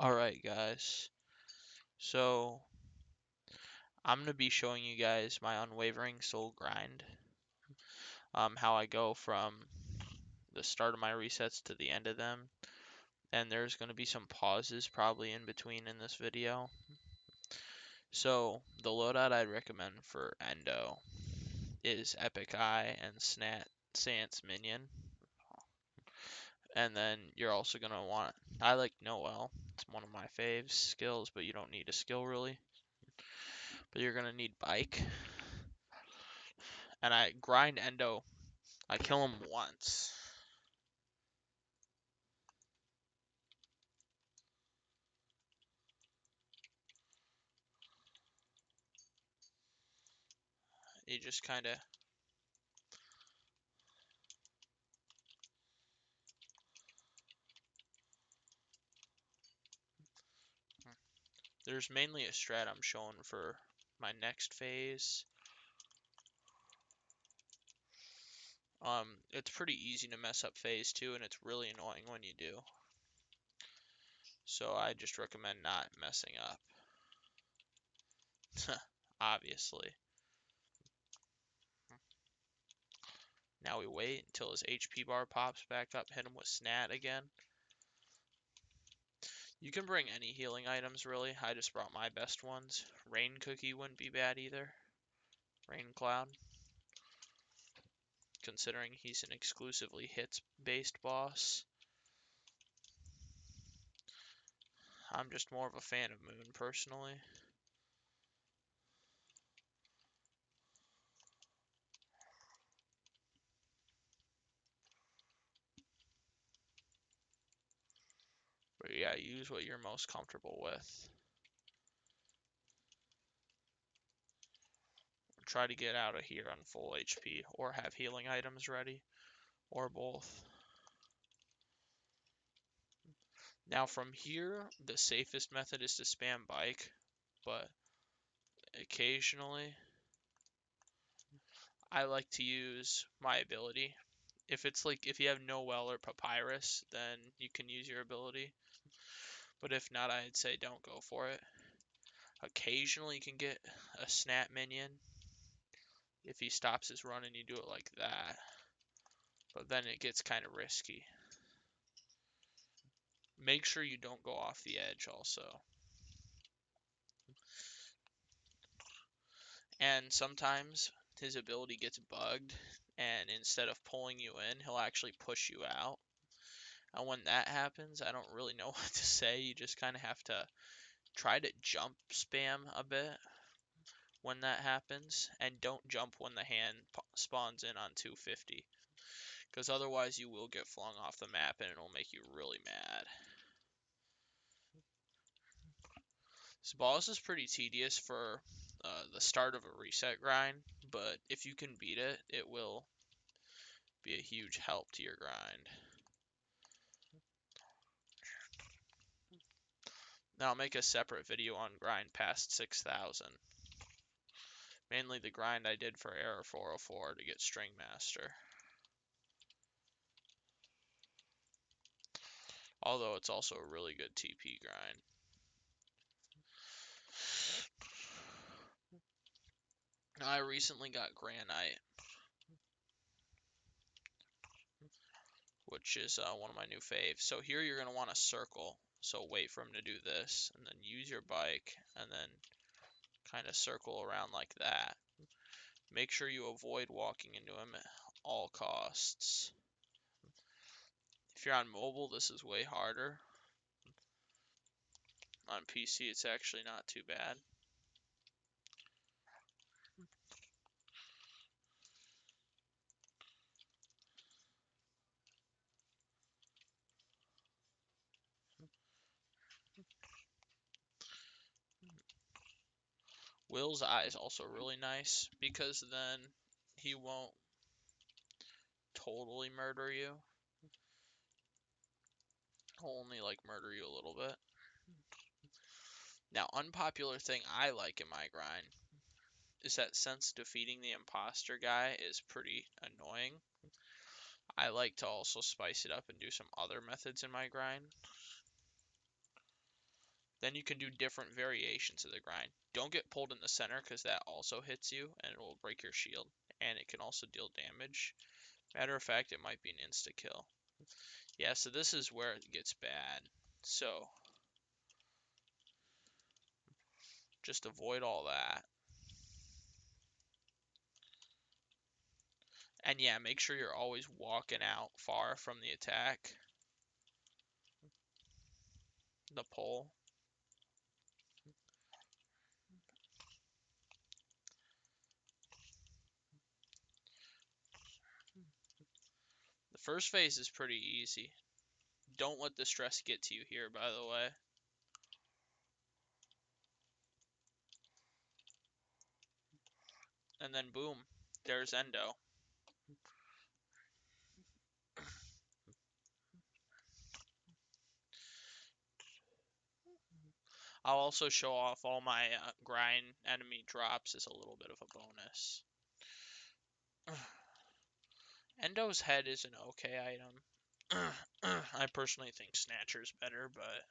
Alright guys, so I'm going to be showing you guys my Unwavering soul grind, how I go from the start of my resets to the end of them, and there's going to be some pauses probably in between in this video. So the loadout I'd recommend for Endo is Epic Eye and Stance Minion, and then you're also going to want, I like Noel, it's one of my faves skills, but you don't need a skill really, but you're going to need Bike. And I grind Endo. I kill him once. He just kind of... There's mainly a strat I'm showing for my next phase. It's pretty easy to mess up phase 2, and it's really annoying when you do. So I just recommend not messing up. Obviously. Now we wait until his HP bar pops back up, hit him with Snat again. You can bring any healing items, really. I just brought my best ones. Rain Cookie wouldn't be bad either. Rain Cloud. Considering he's an exclusively hits-based boss. I'm just more of a fan of Moon, personally. But yeah, use what you're most comfortable with. Try to get out of here on full HP, or have healing items ready, or both. Now from here, the safest method is to spam Bike, but occasionally I like to use my ability. If you have Noel or Papyrus, then you can use your ability. But if not, I'd say don't go for it. Occasionally you can get a Snap minion. If he stops his run and you do it like that. But then it gets kind of risky. Make sure you don't go off the edge also. And sometimes his ability gets bugged, and instead of pulling you in, he'll actually push you out. And when that happens, I don't really know what to say. You just kind of have to try to jump spam a bit when that happens, and don't jump when the hand spawns in on 250. Because otherwise you will get flung off the map and it'll make you really mad. This boss is pretty tedious for the start of a reset grind, but if you can beat it, it will be a huge help to your grind. Now I'll make a separate video on grind past 6,000. Mainly the grind I did for Error 404 to get String Master. Although it's also a really good TP grind. Now I recently got Granite, which is one of my new faves. So here you're going to want to circle. So wait for him to do this, and then use your Bike, and then kind of circle around like that. Make sure you avoid walking into him at all costs. If you're on mobile, this is way harder. On PC, it's actually not too bad. Will's eye is also really nice, because then he won't totally murder you. He'll only like murder you a little bit. Now, unpopular thing I like in my grind is that since defeating the imposter guy is pretty annoying, I like to also spice it up and do some other methods in my grind. Then you can do different variations of the grind. Don't get pulled in the center because that also hits you and it will break your shield. And it can also deal damage. Matter of fact, it might be an insta-kill. Yeah, so this is where it gets bad. So, just avoid all that. And yeah, make sure you're always walking out far from the attack. The pole. The first phase is pretty easy. Don't let the stress get to you here, by the way. And then boom, there's Endo. I'll also show off all my grind enemy drops as a little bit of a bonus. Endo's head is an okay item. I personally think Snatcher's better, but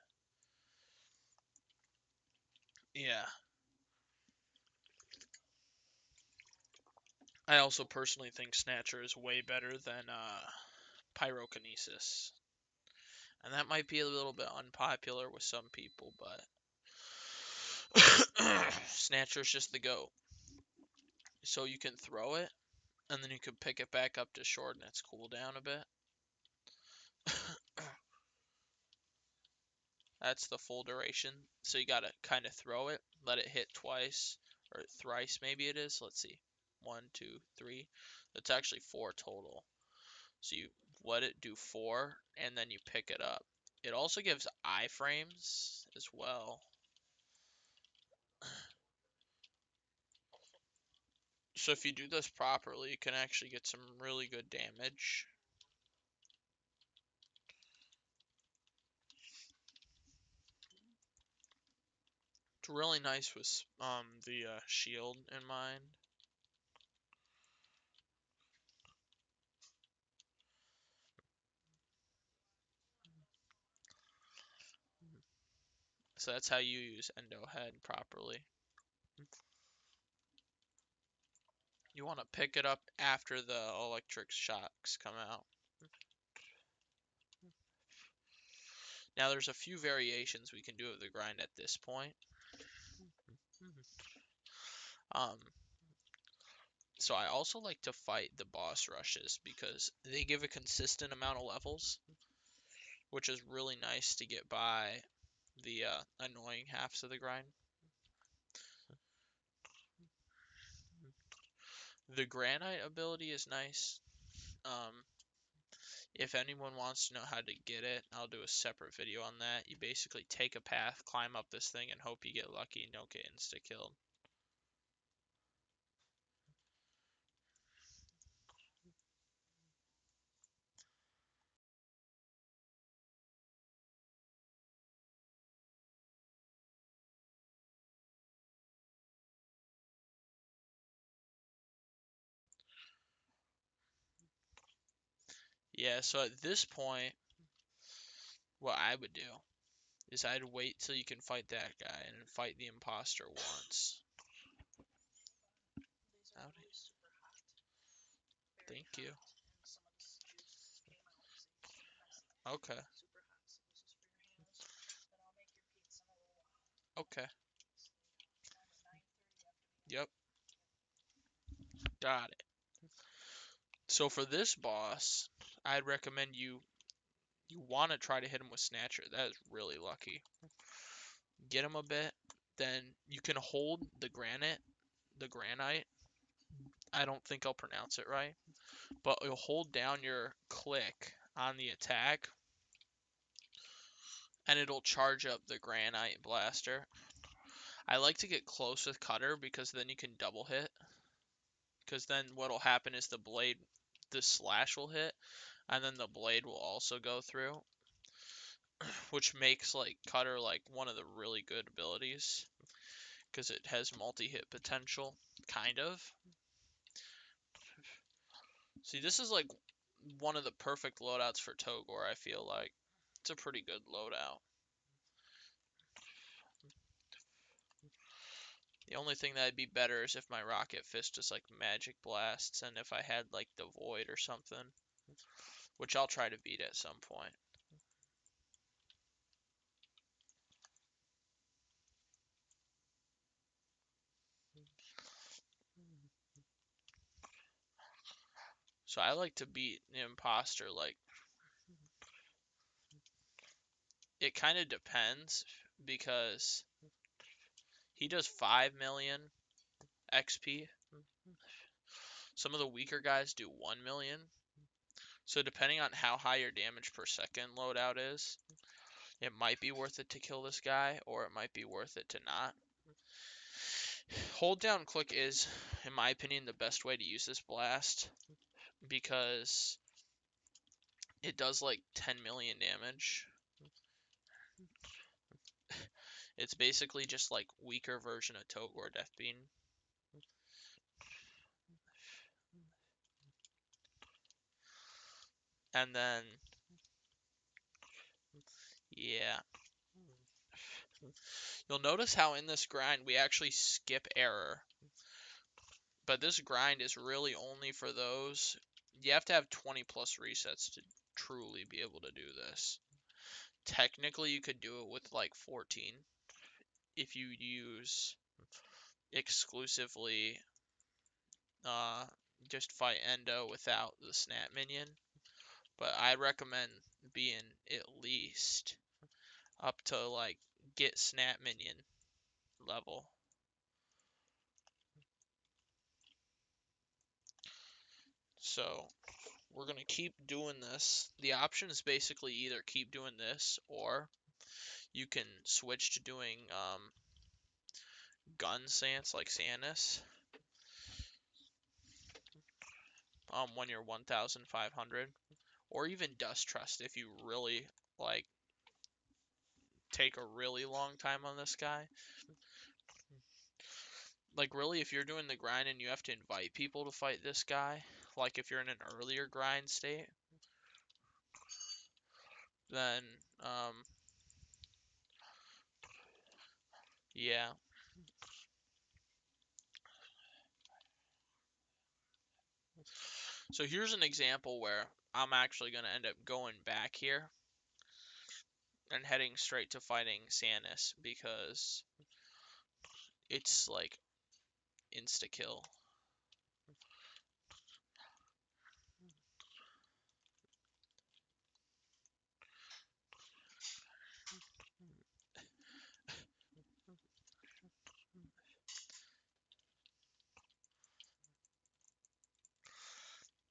yeah. I also personally think Snatcher is way better than Pyrokinesis. And that might be a little bit unpopular with some people, but Snatcher's just the GOAT. So you can throw it, and then you can pick it back up to shorten its cooldown a bit. That's the full duration. So you gotta kind of throw it, let it hit twice, or thrice maybe it is. Let's see. 1, 2, 3. It's actually 4 total. So you let it do 4, and then you pick it up. It also gives iframes as well. So if you do this properly, you can actually get some really good damage. It's really nice with the shield in mind. So that's how you use Endo Head properly. You want to pick it up after the electric shocks come out. Now there's a few variations we can do of the grind at this point. So I also like to fight the boss rushes because they give a consistent amount of levels, which is really nice to get by the annoying halves of the grind. The granite ability is nice. If anyone wants to know how to get it, I'll do a separate video on that. You basically take a path, climb up this thing, and hope you get lucky and don't get insta-killed. Yeah, so at this point, what I would do is I'd wait till you can fight that guy and fight the imposter once. Howdy. Thank you. Okay. Okay. Yep. Got it. So for this boss, I'd recommend you want to try to hit him with Snatcher. That is really lucky. Get him a bit, then you can hold the granite. I don't think I'll pronounce it right, but you'll hold down your click on the attack, and it'll charge up the granite blaster. I like to get close with Cutter because then you can double hit. Because then what'll happen is the slash will hit, and then the blade will also go through, which makes like Cutter like one of the really good abilities because it has multi-hit potential, kind of. See, this is like one of the perfect loadouts for Togor, I feel like. It's a pretty good loadout. The only thing that'd be better is if my Rocket Fist just like magic blasts, and if I had like the Void or something, which I'll try to beat at some point. So I like to beat the imposter, like, it kind of depends, because he does 5 million XP. Some of the weaker guys do 1 million. So depending on how high your damage per second loadout is, it might be worth it to kill this guy, or it might be worth it to not. Hold down click is, in my opinion, the best way to use this blast, because it does like 10 million damage. It's basically just like weaker version of Togor Death Beam. And then, yeah. You'll notice how in this grind we actually skip error. But this grind is really only for those. You have to have 20 plus resets to truly be able to do this. Technically, you could do it with like 14 if you use exclusively just fight Endo without the snap minion. But I recommend being at least up to like get snap minion level. So we're going to keep doing this. The option is basically either keep doing this, or you can switch to doing gun stance like Sanus when you're 1,500, or even Dust Trust if you really like take a really long time on this guy. Like, really, if you're doing the grind and you have to invite people to fight this guy, like if you're in an earlier grind state, then yeah. So here's an example where I'm actually going to end up going back here and heading straight to fighting Sanus, because it's like insta kill.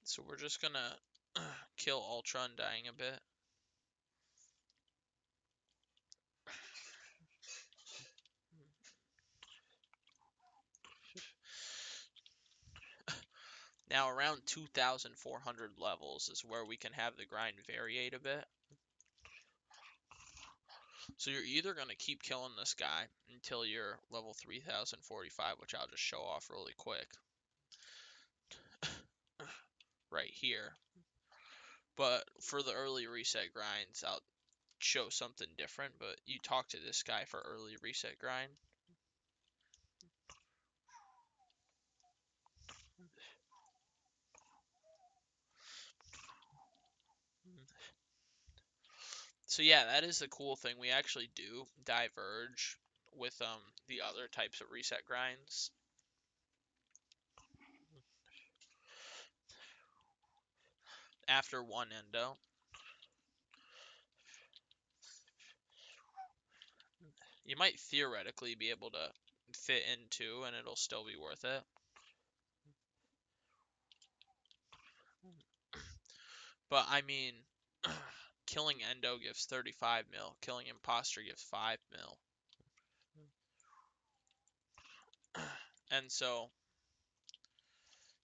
So we're just gonna kill Ultra Undying a bit. Now around 2,400 levels is where we can have the grind variate a bit. So you're either going to keep killing this guy until you're level 3,045, which I'll just show off really quick right here. But for the early reset grinds, I'll show something different, but you talk to this guy for early reset grind. So yeah, that is the cool thing. We actually do diverge with the other types of reset grinds. After one endo, you might theoretically be able to fit in two and it'll still be worth it. But I mean, killing endo gives 35 mil, killing imposter gives 5 mil. And so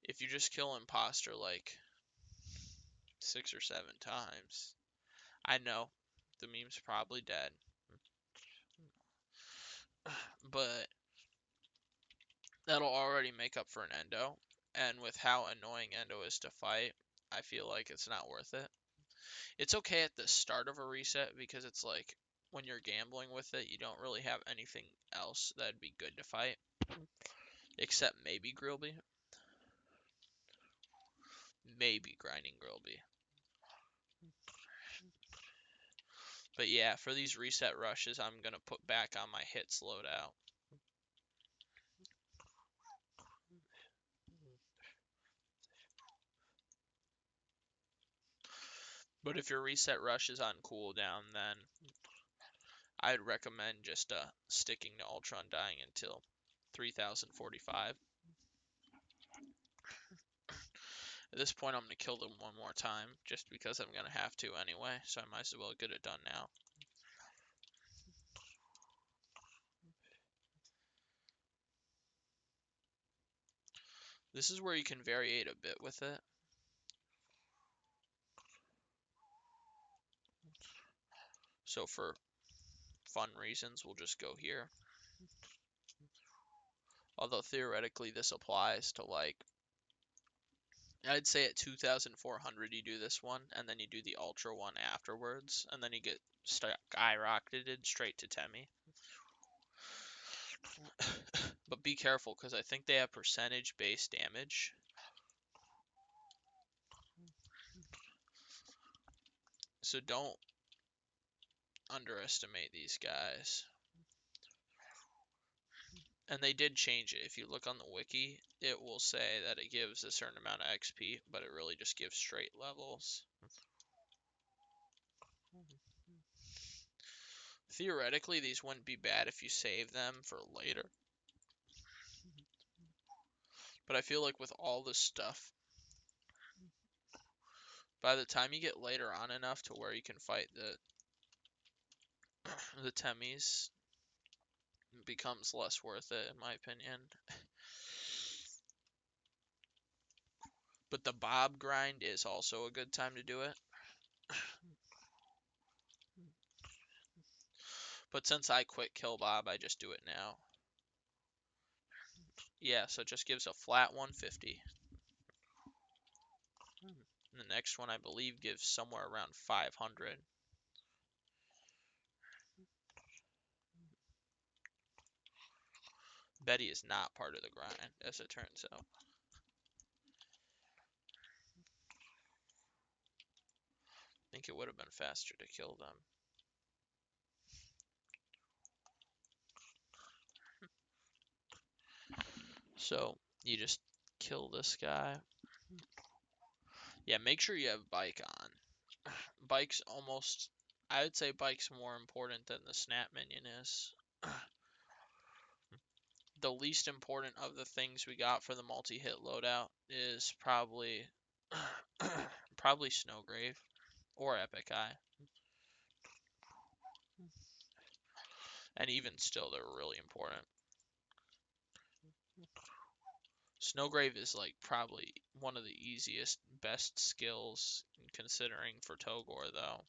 if you just kill imposter like 6 or 7 times, I know the meme's probably dead, but that'll already make up for an endo. And with how annoying endo is to fight, I feel like it's not worth it. It's okay at the start of a reset, because it's like when you're gambling with it, you don't really have anything else that'd be good to fight. Except maybe Grillby. Maybe Grinding Grillby. But yeah, for these reset rushes, I'm going to put back on my hits loadout. But if your reset rush is on cooldown, then I'd recommend just sticking to Ultra Undying until 3045. At this point, I'm going to kill them one more time, just because I'm going to have to anyway, so I might as well get it done now. This is where you can variate a bit with it. So for fun reasons, we'll just go here. Although theoretically this applies to, like, I'd say at 2,400 you do this one, and then you do the Ultra one afterwards, and then you get skyrocketed straight to Temmie. But be careful, because I think they have percentage-based damage. So don't underestimate these guys. And they did change it. If you look on the wiki, it will say that it gives a certain amount of XP, but it really just gives straight levels. Theoretically, these wouldn't be bad if you save them for later. But I feel like with all this stuff, by the time you get later on enough to where you can fight the Temmies, it becomes less worth it, in my opinion. But the Bob grind is also a good time to do it. But since I quit Kill Bob, I just do it now. Yeah, so it just gives a flat 150. And the next one, I believe, gives somewhere around 500. Betty is not part of the grind, as it turns out. I think it would have been faster to kill them. So, you just kill this guy. Yeah, make sure you have Bike on. Bike's almost... I would say Bike's more important than the Snap minion is. The least important of the things we got for the multi-hit loadout is probably probably Snowgrave or Epic Eye. And even still, they're really important. Snowgrave is like probably one of the easiest, best skills considering for Togor though.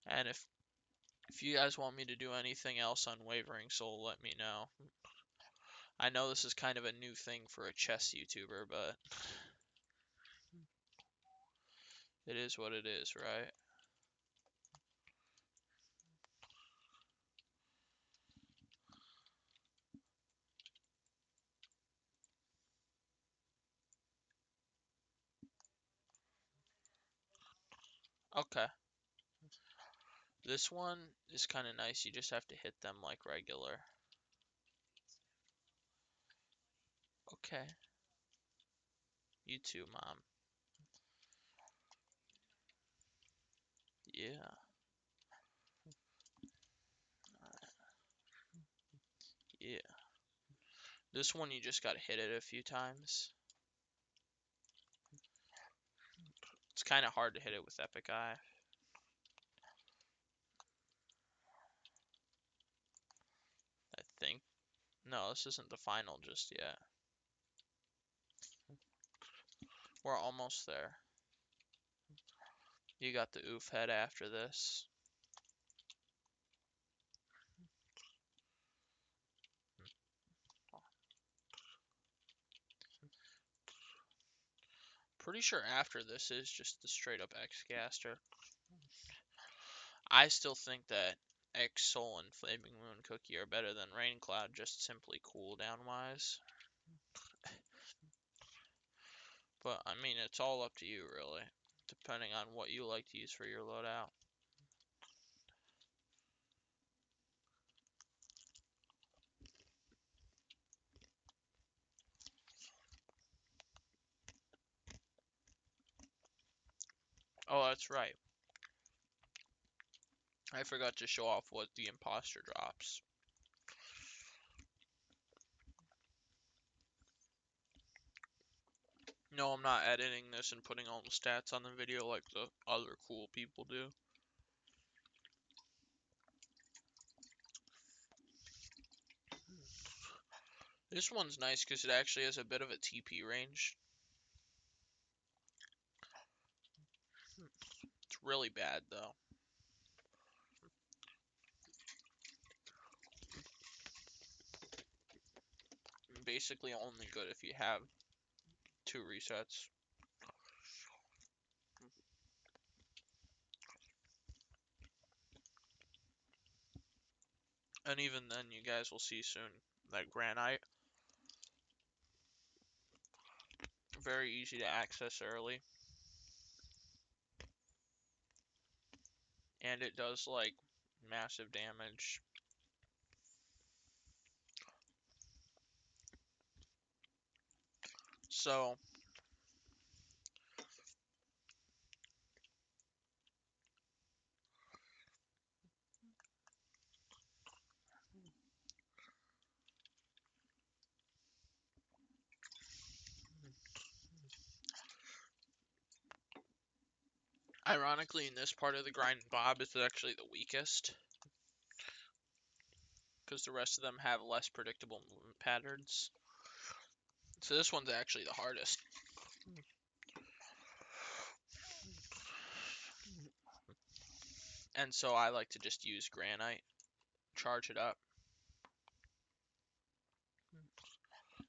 And if you guys want me to do anything else on Unwavering Soul, let me know. I know this is kind of a new thing for a chess YouTuber, but it is what it is, right? Okay. This one is kind of nice. You just have to hit them like regular. Okay. You too, Mom. Yeah. Yeah. This one you just gotta hit it a few times. It's kind of hard to hit it with Epic Eye. I think. No, this isn't the final just yet. We're almost there. You got the oof head after this. Pretty sure after this is just the straight up X-Gaster. I still think that X Soul and Flaming Moon Cookie are better than Rain Cloud, just simply cooldown wise. But I mean, it's all up to you really, depending on what you like to use for your loadout. Oh, that's right. I forgot to show off what the imposter drops. No, I'm not editing this and putting all the stats on the video like the other cool people do. This one's nice because it actually has a bit of a TP range. It's really bad though. Basically only good if you have 2 resets. And even then, you guys will see soon that Granite, very easy to access early. And it does like massive damage. So ironically, in this part of the grind, Bob is actually the weakest, because the rest of them have less predictable movement patterns. So this one's actually the hardest. And so I like to just use Granite, charge it up.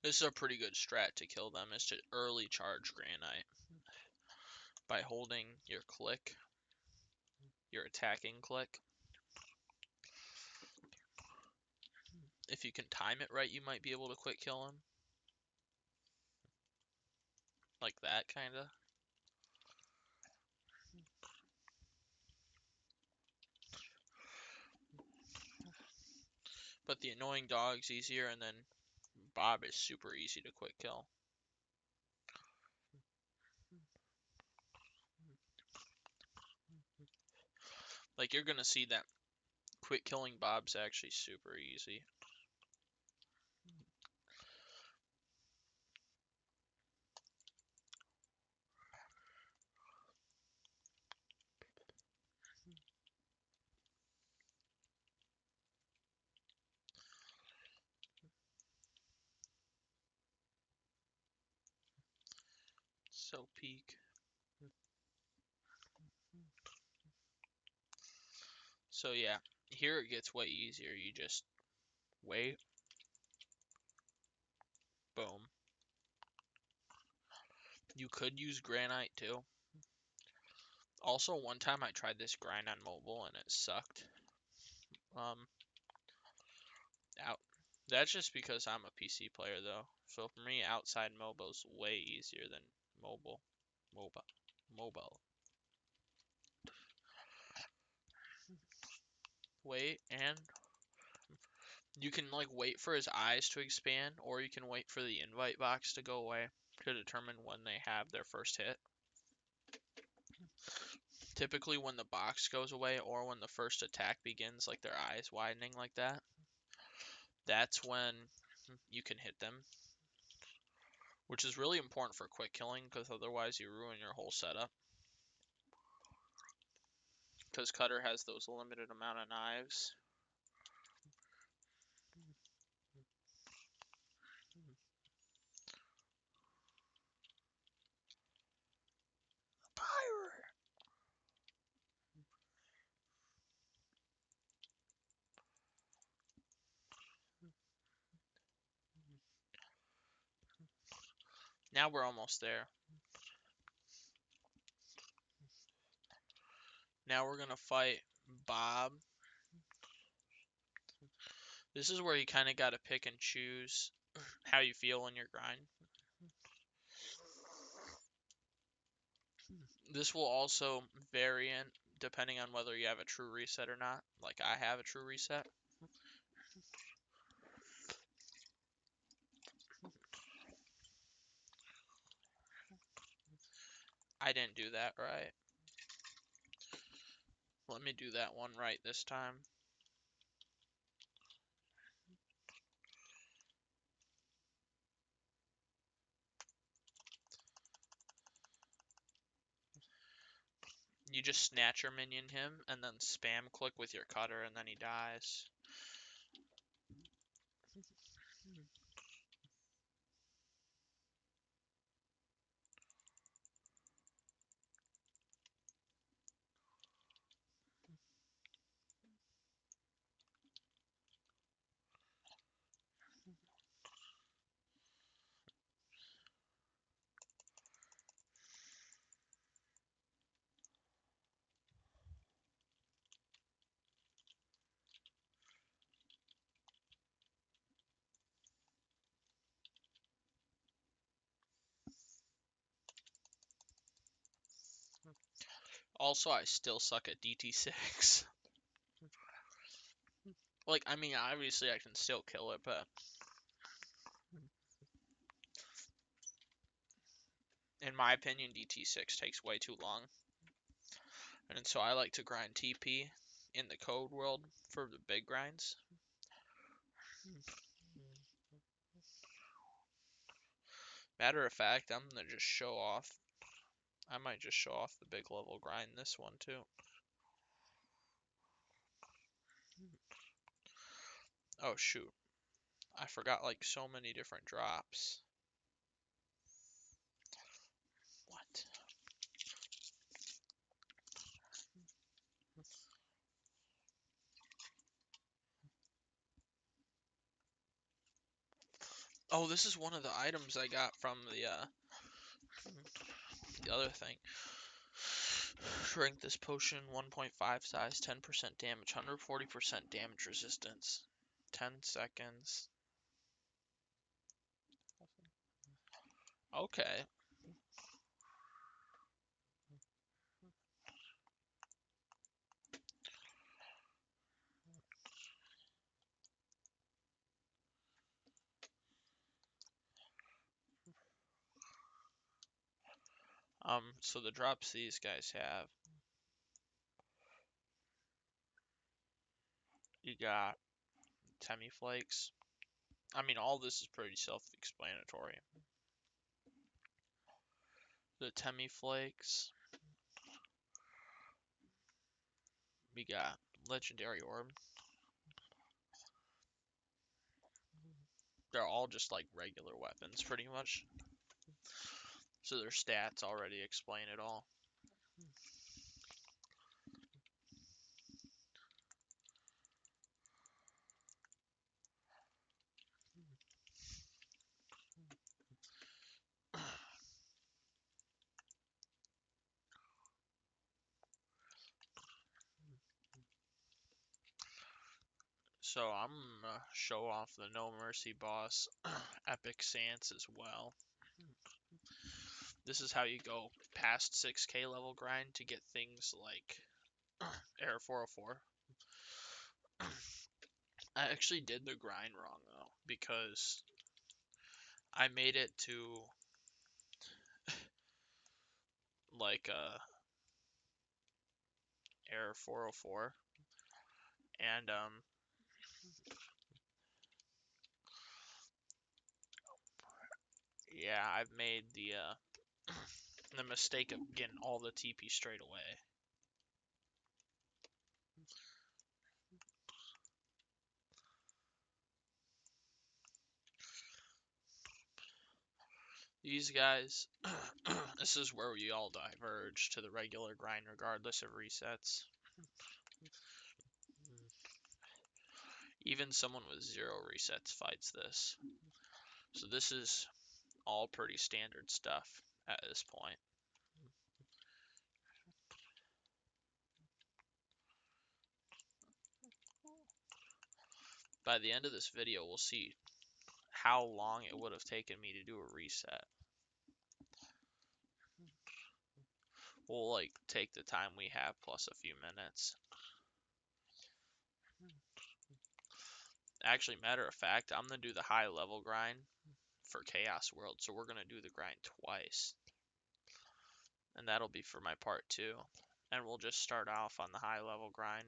This is a pretty good strat to kill them, is to early charge Granite by holding your click, your attacking click. If you can time it right, you might be able to quick kill him. Like that, kinda. But the annoying dog's easier, and then Bob is super easy to quick kill. Like, you're gonna see that quick killing Bob's actually super easy. So peak. So yeah, here it gets way easier. You just wait. Boom. You could use Granite too. Also, one time I tried this grind on mobile and it sucked. Out. That's just because I'm a PC player though. So for me, outside mobile's way easier than mobile. Mobile. Mobile. Wait, and you can like wait for his eyes to expand, or you can wait for the invite box to go away to determine when they have their first hit. Typically when the box goes away or when the first attack begins, like their eyes widening like that, that's when you can hit them. Which is really important for quick killing, because otherwise you ruin your whole setup. Because Cutter has those limited amount of knives. Pirate! Now we're almost there. Now we're gonna fight Bob This is where you kind of got to pick and choose how you feel in your grind. This will also vary in depending on whether you have a true reset or not. Like I have a true reset. I didn't do that right. Let me do that one right this time. You just snatcher minion him and then spam click with your cutter and then he dies. Also, I still suck at DT6. Like, I mean, obviously I can still kill it, but in my opinion, DT6 takes way too long. And so I like to grind TP in the code world for the big grinds. Matter of fact, I'm gonna just show off. I might just show off the big level grind this one too. Oh shoot. I forgot like so many different drops. What? Oh, this is one of the items I got from the other thing. Drink this potion, 1.5 size, 10% damage, 140% damage resistance. 10 seconds. Okay. So the drops these guys have. You got Temmie Flakes. I mean, all this is pretty self-explanatory. The Temmie Flakes. We got Legendary Orb. They're all just like regular weapons, pretty much. So their stats already explain it all. So I'm gonna show off the No Mercy boss Epic Sans as well. This is how you go past 6k level grind to get things like Air 404. I actually did the grind wrong though, because I made it to like Air 404 and yeah, I've made the mistake of getting all the TP straight away. These guys, this is where we all diverge to the regular grind regardless of resets. Even someone with 0 resets fights this. So this is all pretty standard stuff at this point. by the end of this video, we'll see how long it would have taken me to do a reset. We'll like take the time we have plus a few minutes. Actually, matter of fact, I'm gonna do the high level grind for Chaos World, so we're gonna do the grind twice. And that'll be for my part 2. And we'll just start off on the high level grind.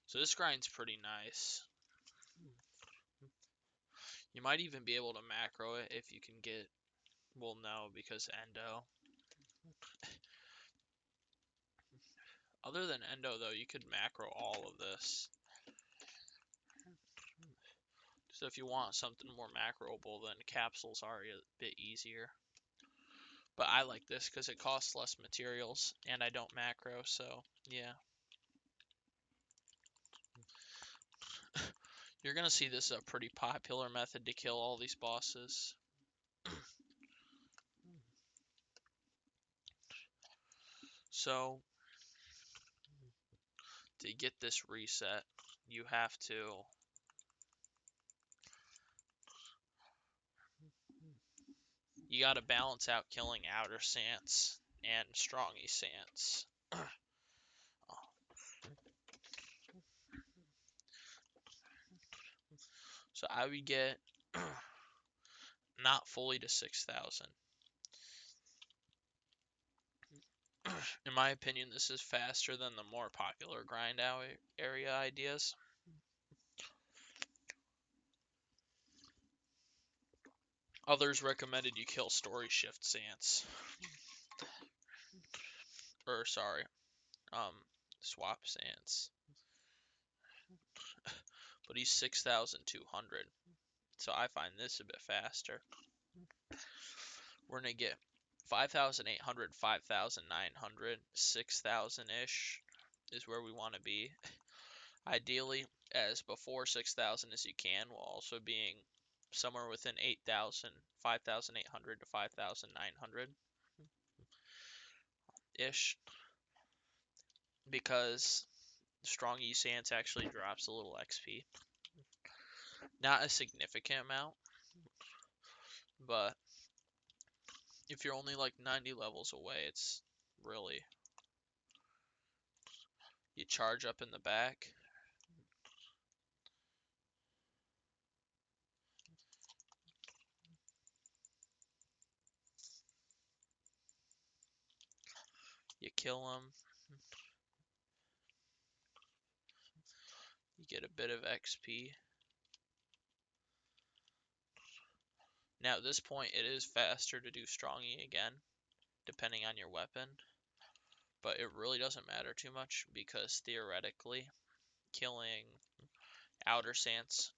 So this grind's pretty nice. You might even be able to macro it if you can get, well, no, because endo. Other than endo, though, you could macro all of this. So if you want something more macroable, then capsules are a bit easier. But I like this because it costs less materials, and I don't macro, so yeah. You're going to see this is a pretty popular method to kill all these bosses. So, to get this reset, you have to you got to balance out killing outer Sans and strongy Sans. So I would get not fully to 6,000. In my opinion, this is faster than the more popular grind out area ideas. Others recommended you kill story shift Sans. Or sorry, swap Sans. But he's 6,200. So I find this a bit faster. We're going to get 5,800, 5,900, 6,000-ish is where we want to be. Ideally, as before 6,000 as you can, while also being somewhere within 8,000, 5,800 to 5,900-ish. Because Strong E Sans actually drops a little XP. Not a significant amount, but if you're only like 90 levels away, it's really... You charge up in the back. You kill him. You get a bit of XP. Now at this point, it is faster to do Strong E again, depending on your weapon. But it really doesn't matter too much, because theoretically, killing outer Sans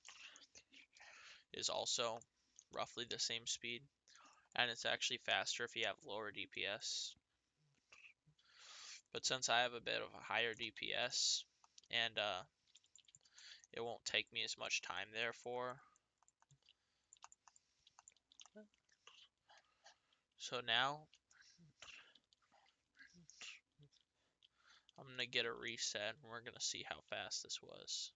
is also roughly the same speed. And it's actually faster if you have lower DPS. But since I have a bit of a higher DPS, and it won't take me as much time therefore. So now, I'm going to get a reset, and we're going to see how fast this was.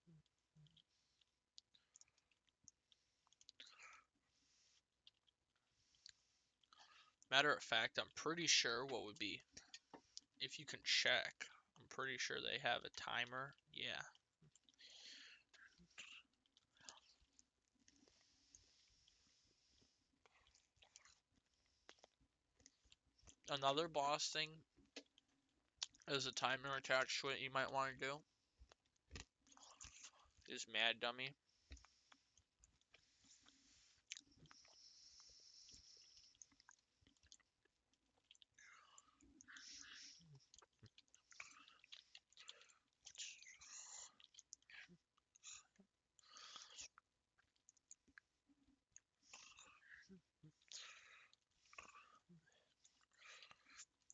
Matter of fact, I'm pretty sure what would be, if you can check, I'm pretty sure they have a timer. Yeah. Another boss thing is a timer attached to it you might want to do is Mad Dummy.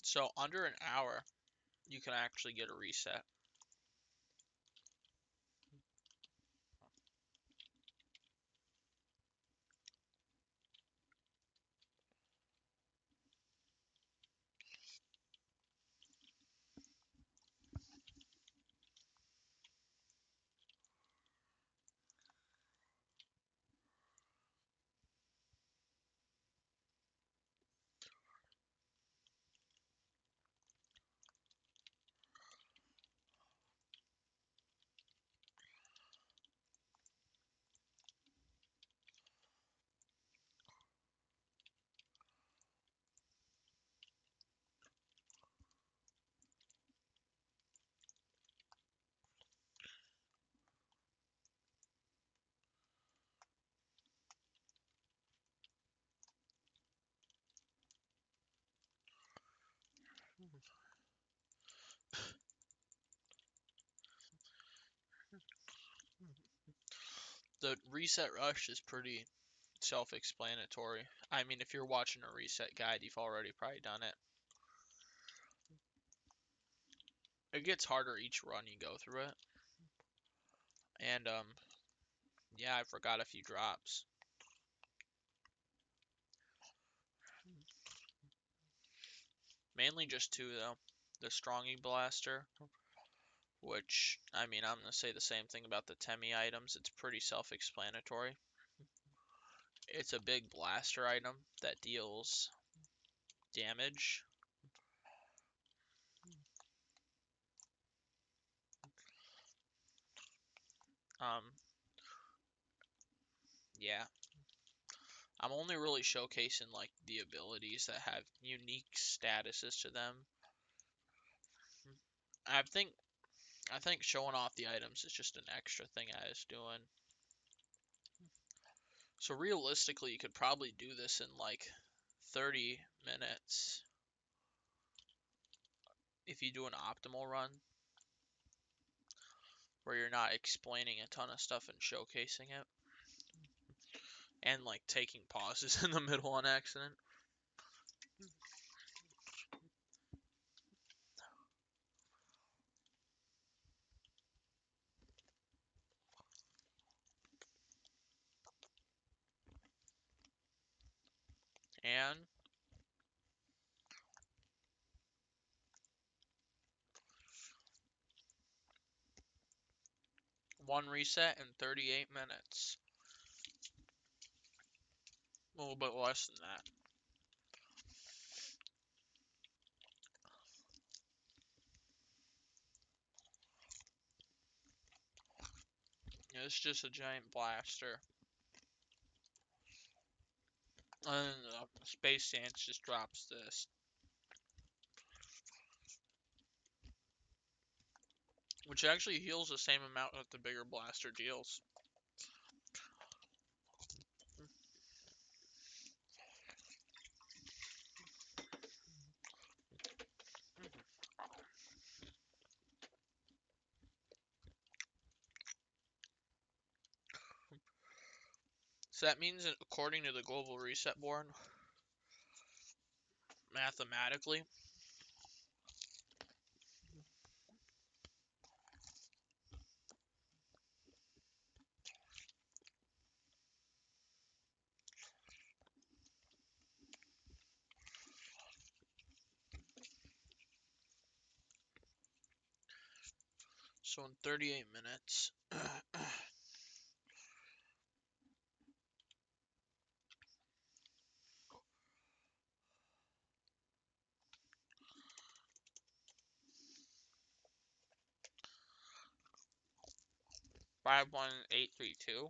So under an hour, you can actually get a reset. The reset rush is pretty self-explanatory. I mean, if you're watching a reset guide, you've already probably done it. It gets harder each run you go through it. And, yeah, I forgot a few drops. Mainly just two, though. The Strongy Blaster, which, I mean, I'm going to say the same thing about the Temi items. It's pretty self-explanatory. It's a big blaster item that deals damage. Um, yeah. I'm only really showcasing, like, the abilities that have unique statuses to them. I think showing off the items is just an extra thing I was doing. So realistically, you could probably do this in like 30 minutes if you do an optimal run where you're not explaining a ton of stuff and showcasing it and like taking pauses in the middle on accident. And one reset in 38 minutes. A little bit less than that. It's just a giant blaster. And Space Dance just drops this. Which actually heals the same amount that the bigger blaster deals. So that means that according to the global reset board, mathematically, so in 38 minutes, 51832.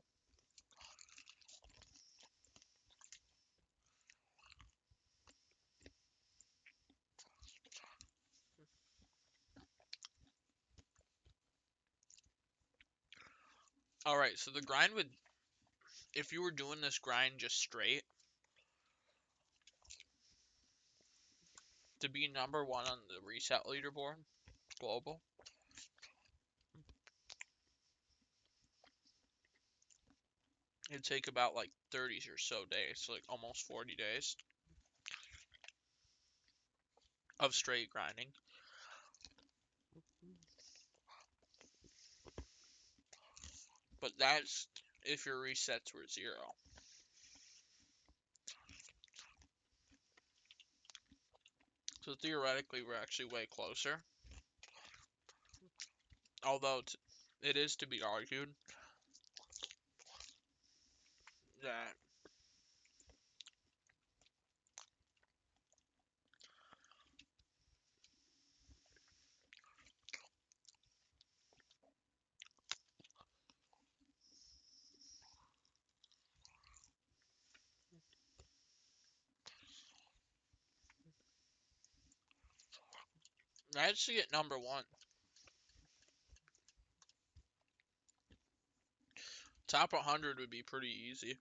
Alright, so the grind would, if you were doing this grind just straight, to be number one on the reset leaderboard, global, it'd take about like 30 or so days, so like almost 40 days. of straight grinding. But that's if your resets were 0. So theoretically, we're actually way closer. Although it is to be argued that that's to get number 1. Top 100 would be pretty easy.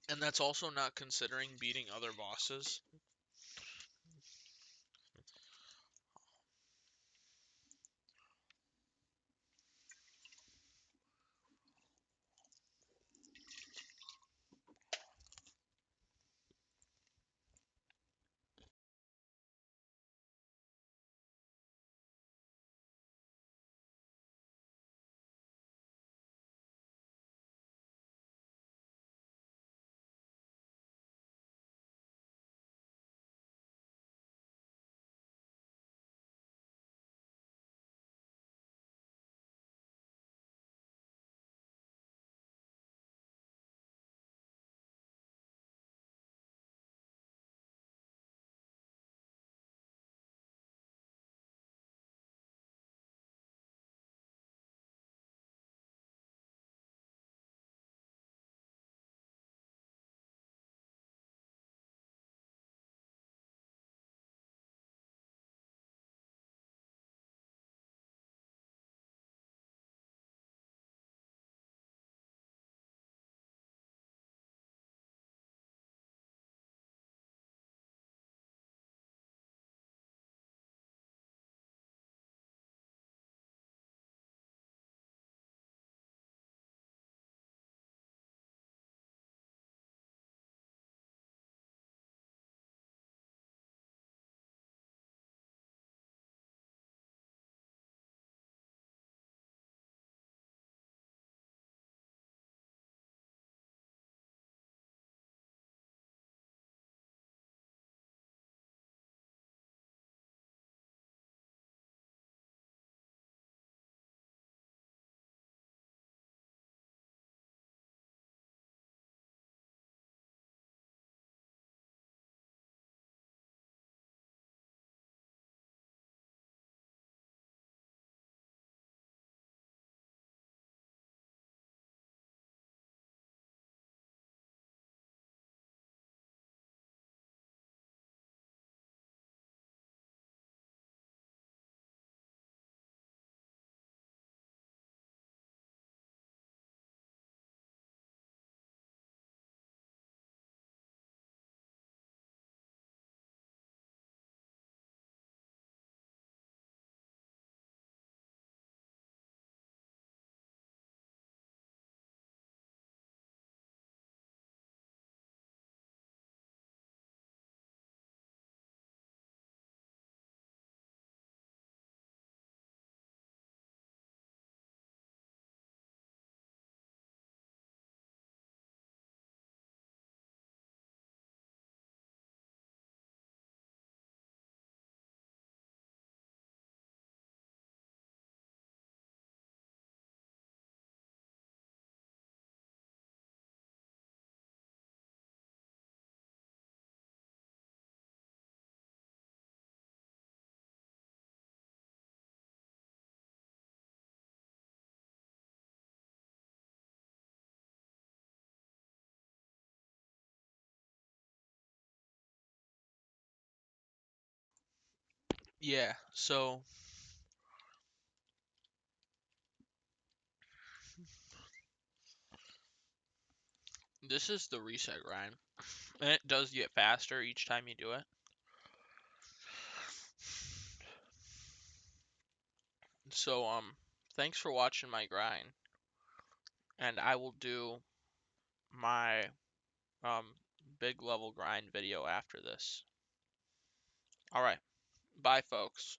And that's also not considering beating other bosses. Yeah, so this is the reset grind. And it does get faster each time you do it. So thanks for watching my grind. And I will do my um big level grind video after this. Alright, bye folks.